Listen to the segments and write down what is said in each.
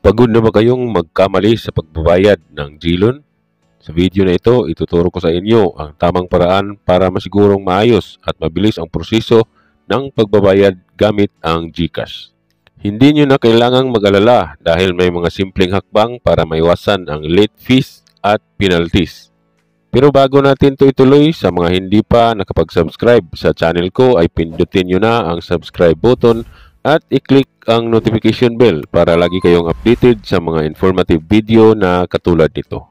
Pagod na ba kayong magkamali sa pagbabayad ng GLoan? Sa video na ito, ituturo ko sa inyo ang tamang paraan para masigurong maayos at mabilis ang proseso ng pagbabayad gamit ang GCash. Hindi nyo na kailangang mag-alala dahil may mga simpleng hakbang para maiwasan ang late fees at penalties. Pero bago natin ito ituloy, sa mga hindi pa nakapag-subscribe sa channel ko ay pindutin nyo na ang subscribe button at i-click ang notification bell para lagi kayong updated sa mga informative video na katulad nito.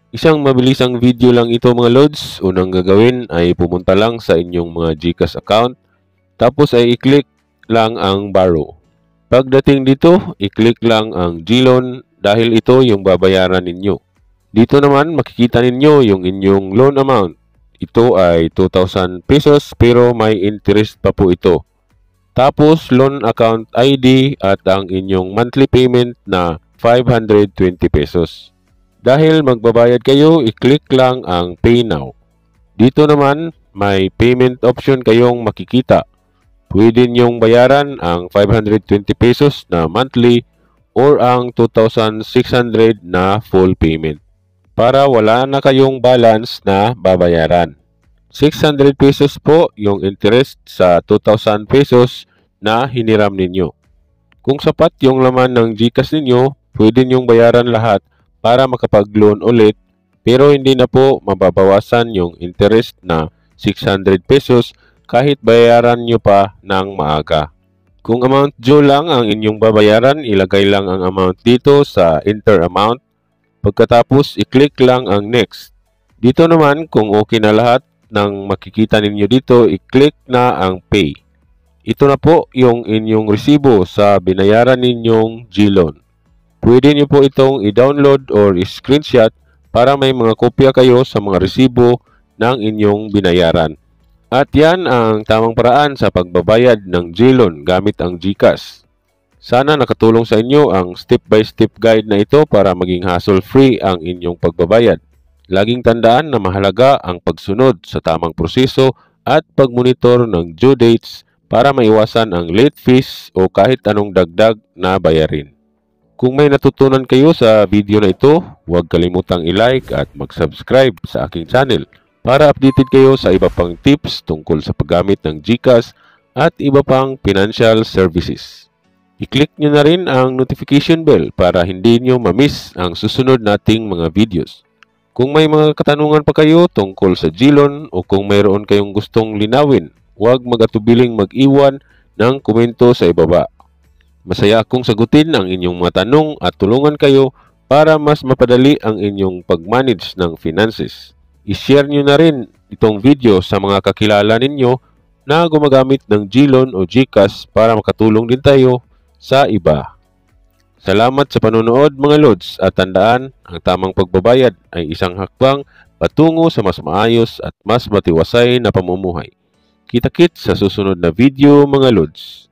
Isang mabilisang video lang ito mga lods. Unang gagawin ay pumunta lang sa inyong mga GCash account. Tapos ay i-click lang ang borrow. Pagdating dito, i-click lang ang GLoan dahil ito yung babayaran ninyo. Dito naman makikita ninyo yung inyong loan amount. Ito ay 2,000 pesos pero may interest pa po ito. Tapos loan account ID at ang inyong monthly payment na 520 pesos. Dahil magbabayad kayo, i-click lang ang Pay Now. Dito naman may payment option kayong makikita. Pwede nyong bayaran ang 520 pesos na monthly or ang 2,600 na full payment, para wala na kayong balance na babayaran. 600 pesos po yung interest sa 2,000 pesos na hiniram ninyo. Kung sapat yung laman ng GCash ninyo, pwede nyong bayaran lahat para makapag-loan ulit, pero hindi na po mababawasan yung interest na 600 pesos kahit bayaran nyo pa ng maaga. Kung amount due lang ang inyong babayaran, ilagay lang ang amount dito sa enter amount. Pagkatapos, i-click lang ang next. Dito naman, kung okay na lahat ng makikita ninyo dito, i-click na ang pay. Ito na po yung inyong resibo sa binayaran ninyong GLoan. Pwede nyo po itong i-download or i-screenshot para may mga kopya kayo sa mga resibo ng inyong binayaran. At yan ang tamang paraan sa pagbabayad ng GLoan gamit ang GCash. Sana nakatulong sa inyo ang step-by-step guide na ito para maging hassle-free ang inyong pagbabayad. Laging tandaan na mahalaga ang pagsunod sa tamang proseso at pagmonitor ng due dates para maiwasan ang late fees o kahit anong dagdag na bayarin. Kung may natutunan kayo sa video na ito, huwag kalimutang i-like at mag-subscribe sa aking channel para updated kayo sa iba pang tips tungkol sa paggamit ng GCash at iba pang financial services. I-click nyo na rin ang notification bell para hindi nyo ma-miss ang susunod nating mga videos. Kung may mga katanungan pa kayo tungkol sa GLoan o kung mayroon kayong gustong linawin, huwag mag-atubiling mag-iwan ng komento sa ibaba. Masaya akong sagutin ang inyong mga tanong at tulungan kayo para mas mapadali ang inyong pag-manage ng finances. I-share nyo na rin itong video sa mga kakilala ninyo na gumagamit ng GLoan o GCash para makatulong din tayo sa iba. Salamat sa panonood mga lods, at tandaan, ang tamang pagbabayad ay isang hakbang patungo sa mas maayos at mas matiwasay na pamumuhay. Kita-kits sa susunod na video mga lods.